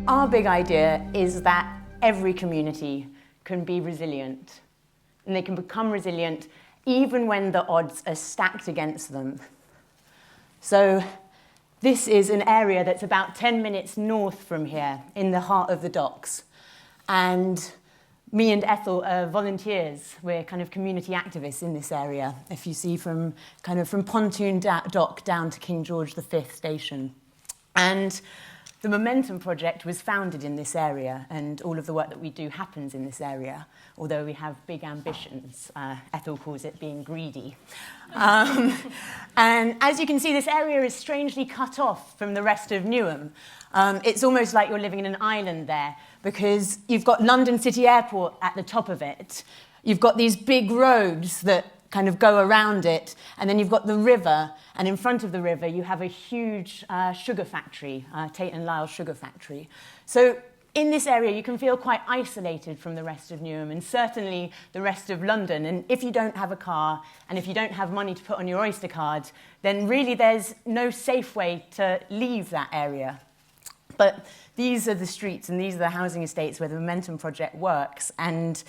Our big idea is that every community can be resilient, and they can become resilient even when the odds are stacked against them. So this is an area that's about 10 minutes north from here, in the heart of the docks. And me and Ethel are volunteers. We're kind of community activists in this area, if you see from Pontoon Dock down to King George V station. And the Momentum Project was founded in this area, and all of the work that we do happens in this area, although we have big ambitions. Ethel calls it being greedy. And as you can see, this area is strangely cut off from the rest of Newham. It's almost like you're living in an island there, because you've got London City Airport at the top of it. You've got these big roads that kind of go around it, and then you've got the river, and in front of the river you have a huge sugar factory, Tate & Lyle's sugar factory. So in this area you can feel quite isolated from the rest of Newham, and certainly the rest of London. And if you don't have a car, and if you don't have money to put on your Oyster card, then really there's no safe way to leave that area. But these are the streets and these are the housing estates where the Momentum Project works, and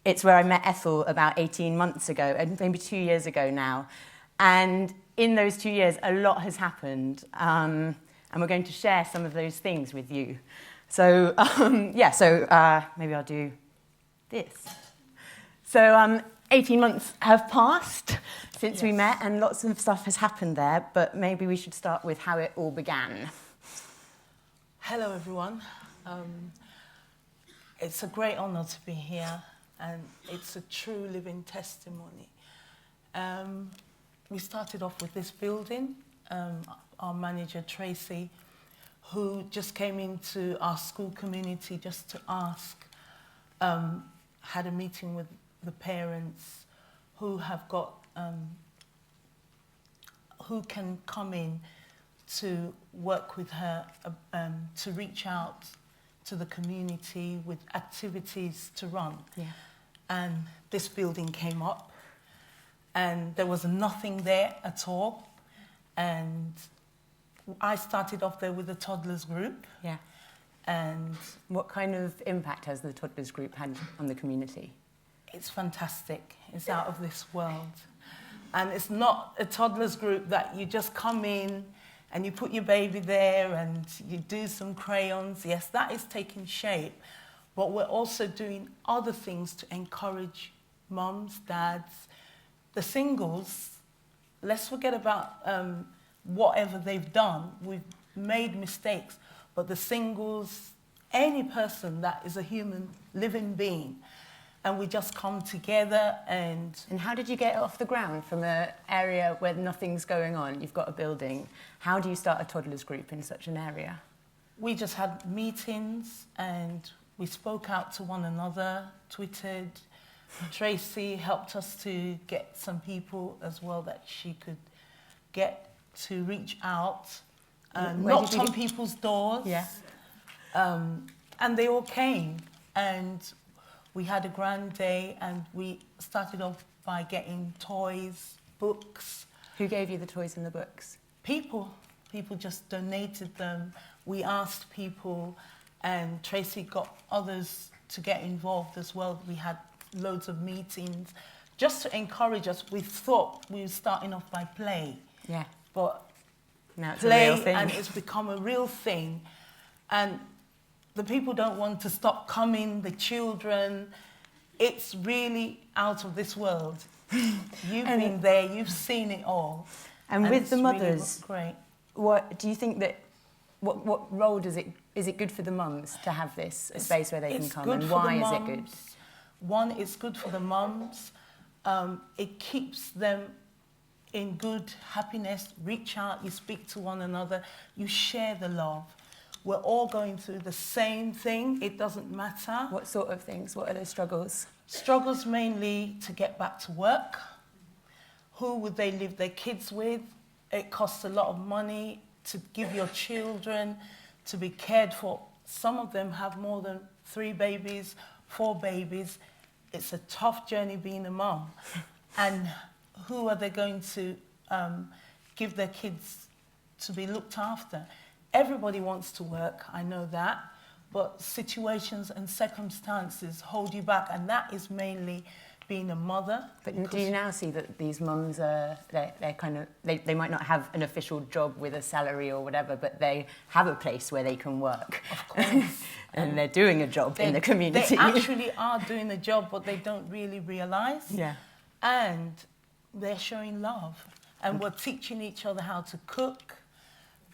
it's where I met Ethel about 18 months ago, and maybe 2 years ago now. And in those 2 years, a lot has happened, and we're going to share some of those things with you. So, maybe I'll do this. So 18 months have passed since we met, and lots of stuff has happened there, but maybe we should start with how it all began. Hello, everyone. It's a great honor to be here, and it's a true living testimony. We started off with this building. Our manager, Tracy, who just came into our school community just to ask, had a meeting with the parents who have got, who can come in to work with her, to reach out to the community with activities to run. Yeah. And this building came up, and there was nothing there at all. And I started off there with the toddlers group. Yeah. And what kind of impact has the toddlers group had on the community? It's fantastic. It's out of this world. And it's not a toddlers group that you just come in and you put your baby there and you do some crayons. Yes, that is taking shape. But we're also doing other things to encourage mums, dads, the singles. Let's forget about whatever they've done. We've made mistakes. But the singles, any person that is a human living being, and we just come together and... And how did you get it off the ground from an area where nothing's going on? You've got a building. How do you start a toddlers group in such an area? We just had meetings and we spoke out to one another, tweeted. Tracy helped us to get some people as well that she could get to reach out. Knocked on people's doors. Yeah. And they all came. And we had a grand day, and we started off by getting toys, books. Who gave you the toys and the books? People. People just donated them. We asked people, and Tracy got others to get involved as well. We had loads of meetings just to encourage us. We thought we were starting off by play. Yeah. But now it's play, a real thing. And it's become a real thing. And the people don't want to stop coming, the children. It's really out of this world. You've been there, you've seen it all. And with the mothers, really great. What do you think that, what role is it good for the mums to have this, a space where they can come, and why is it good? One, it's good for the mums. It keeps them in good happiness. Reach out, you speak to one another, you share the love. We're all going through the same thing. It doesn't matter. What sort of things? What are the struggles? Struggles mainly to get back to work. Who would they leave their kids with? It costs a lot of money to give your children to be cared for. Some of them have more than 3 babies, 4 babies. It's a tough journey being a mum. And who are they going to give their kids to be looked after? Everybody wants to work, I know that, but situations and circumstances hold you back, and that is mainly being a mother. But do you now see that these mums are, they might not have an official job with a salary or whatever, but they have a place where they can work? Of course. And they're doing a job in the community. They actually are doing a job, but they don't really realise. Yeah. And they're showing love. And we're teaching each other how to cook.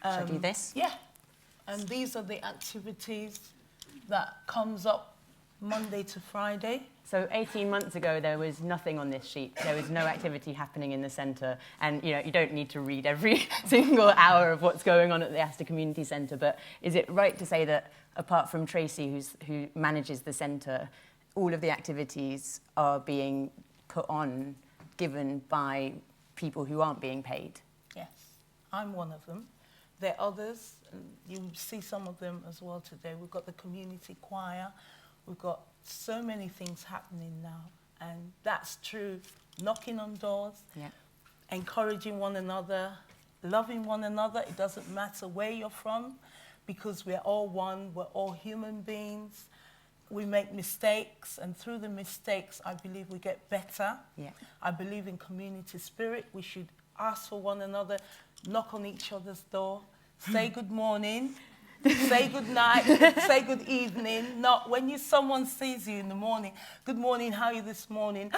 Should I do this? Yeah. And these are the activities that comes up Monday to Friday. So 18 months ago, there was nothing on this sheet. There was no activity happening in the centre. And, you know, you don't need to read every single hour of what's going on at the Astor Community Centre. But is it right to say that, apart from Tracy, who manages the centre, all of the activities are being put on, given by people who aren't being paid? Yes, I'm one of them. There are others, and you see some of them as well today. We've got the community choir. We've got so many things happening now. And that's true. Knocking on doors, encouraging one another, loving one another. It doesn't matter where you're from, because we're all one. We're all human beings. We make mistakes, and through the mistakes, I believe we get better. Yeah. I believe in community spirit. We should ask for one another, knock on each other's door, say good morning, say good night, say good evening. Not when someone sees you in the morning, good morning, how are you this morning?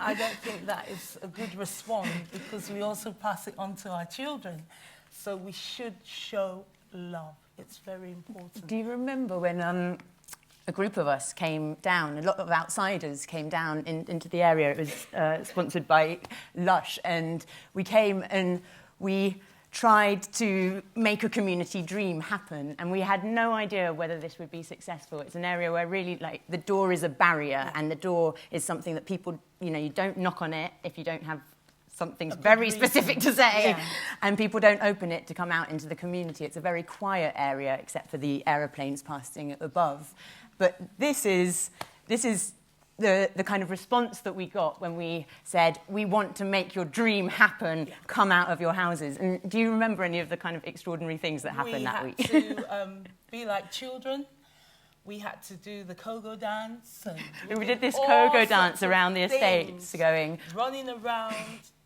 I don't think that is a good response, because we also pass it on to our children. So we should show love. It's very important. Do you remember when a group of us came down, a lot of outsiders came down into the area? It was sponsored by Lush, and we came and we tried to make a community dream happen, and we had no idea whether this would be successful. It's an area where really, like, the door is a barrier, and the door is something that people, you know, you don't knock on it if you don't have something very specific to say, and people don't open it to come out into the community. It's a very quiet area, except for the aeroplanes passing above. But this is the kind of response that we got when we said, we want to make your dream happen, come out of your houses. And do you remember any of the kind of extraordinary things that happened that week? We had to be like children. We had to do the Kogo dance. And we did this Kogo dance around the estates, running around,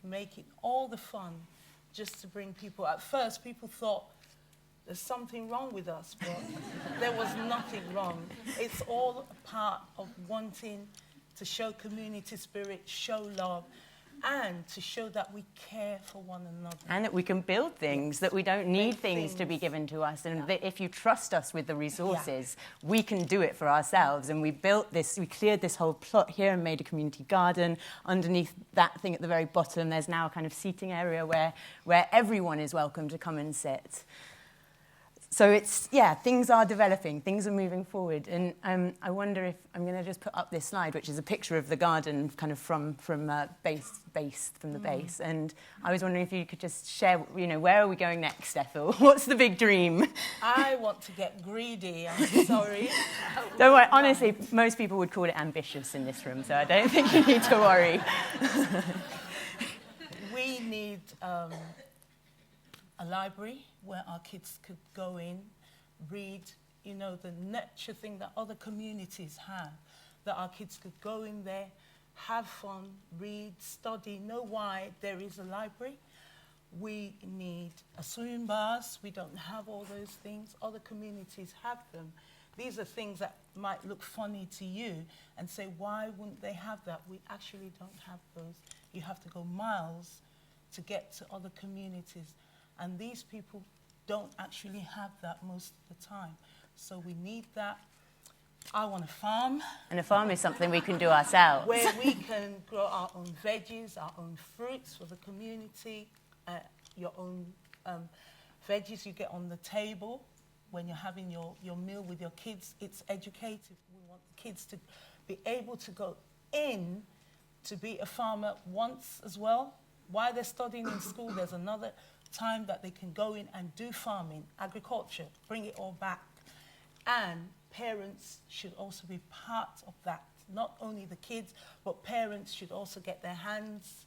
making all the fun, just to bring people. At first, people thought there's something wrong with us, but there was nothing wrong. It's all a part of wanting to show community spirit, show love, and to show that we care for one another. And that we can build things, that we don't need things to be given to us, and that if you trust us with the resources, we can do it for ourselves. And we built this, we cleared this whole plot here and made a community garden. Underneath that thing at the very bottom, there's now a kind of seating area where everyone is welcome to come and sit. So it's, things are developing, things are moving forward. And I wonder if, I'm going to just put up this slide, which is a picture of the garden kind of from the base. And I was wondering if you could just share, you know, where are we going next, Ethel? What's the big dream? I want to get greedy, I'm sorry. Don't worry, honestly, most people would call it ambitious in this room, so I don't think you need to worry. We need a library where our kids could go in, read, you know, the nurture thing that other communities have, that our kids could go in there, have fun, read, study, know why there is a library. We need a swimming bath. We don't have all those things. Other communities have them. These are things that might look funny to you and say, why wouldn't they have that? We actually don't have those. You have to go miles to get to other communities. And these people don't actually have that most of the time. So we need that. I want a farm. And a farm is something we can do ourselves. Where we can grow our own veggies, our own fruits for the community, your own veggies you get on the table when you're having your meal with your kids. It's educative. We want the kids to be able to go in to be a farmer once as well. While they're studying in school, there's another time that they can go in and do farming, agriculture, bring it all back. And parents should also be part of that. Not only the kids, but parents should also get their hands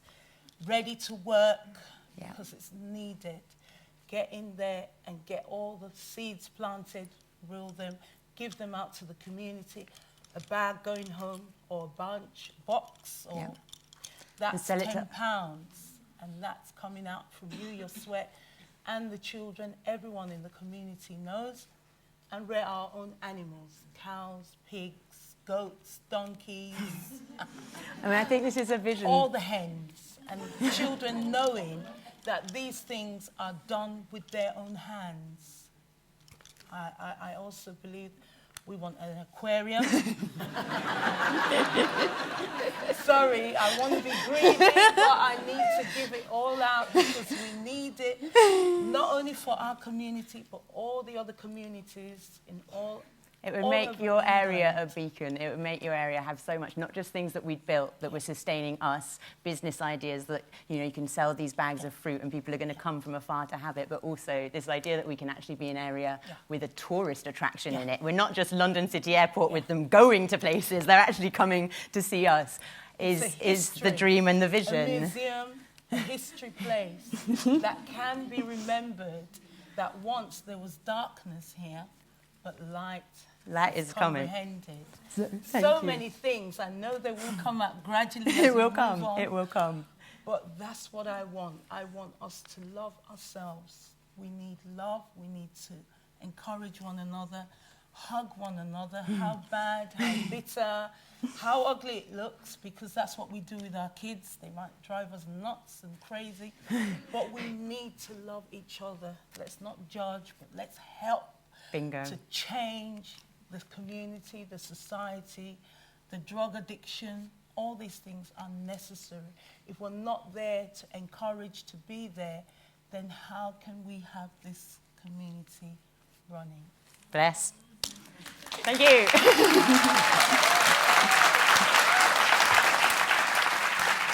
ready to work because it's needed. get in there and get all the seeds planted, reel them, give them out to the community, a bag going home or a box, or that's £10, and that's coming out from you, your sweat, and the children, everyone in the community knows. And we're our own animals, cows, pigs, goats, donkeys. I mean, I think this is a vision. All the hens, and children knowing that these things are done with their own hands. I also believe we want an aquarium. Sorry, I want to be greedy, but I need to give it all out because we need it, not only for our community, but all the other communities in all. It would make your area a beacon. It would make your area have so much, not just things that we'd built that were sustaining us, business ideas that, you know, you can sell these bags of fruit and people are going to come from afar to have it, but also this idea that we can actually be an area with a tourist attraction in it. We're not just London City Airport with them going to places, they're actually coming to see us, is the dream and the vision. A museum, a history place that can be remembered, that once there was darkness here, but light is comprehended. So many things. I know they will come up gradually as it will we come. move on. It will come. But that's what I want. I want us to love ourselves. We need love. We need to encourage one another, hug one another. How bad, how bitter, how ugly it looks, because that's what we do with our kids. They might drive us nuts and crazy. But we need to love each other. Let's not judge, but let's help. Bingo. To change the community, the society, the drug addiction. All these things are necessary. If we're not there to encourage to be there, then how can we have this community running? Bless. Thank you.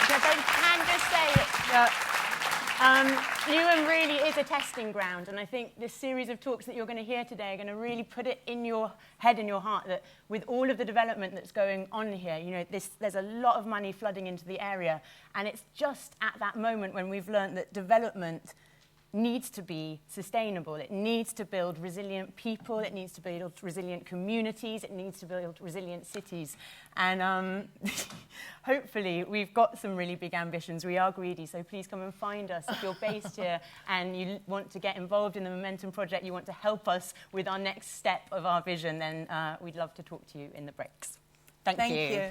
Because I can just say that Newham really is a testing ground, and I think this series of talks that you're going to hear today are going to really put it in your head and your heart that with all of the development that's going on here, you know, there's a lot of money flooding into the area, and it's just at that moment when we've learned that development needs to be sustainable. It needs to build resilient people, it needs to build resilient communities, it needs to build resilient cities. And hopefully we've got some really big ambitions. We are greedy, so please come and find us. If you're based here and you want to get involved in the Momentum Project, you want to help us with our next step of our vision, then we'd love to talk to you in the breaks. Thank you.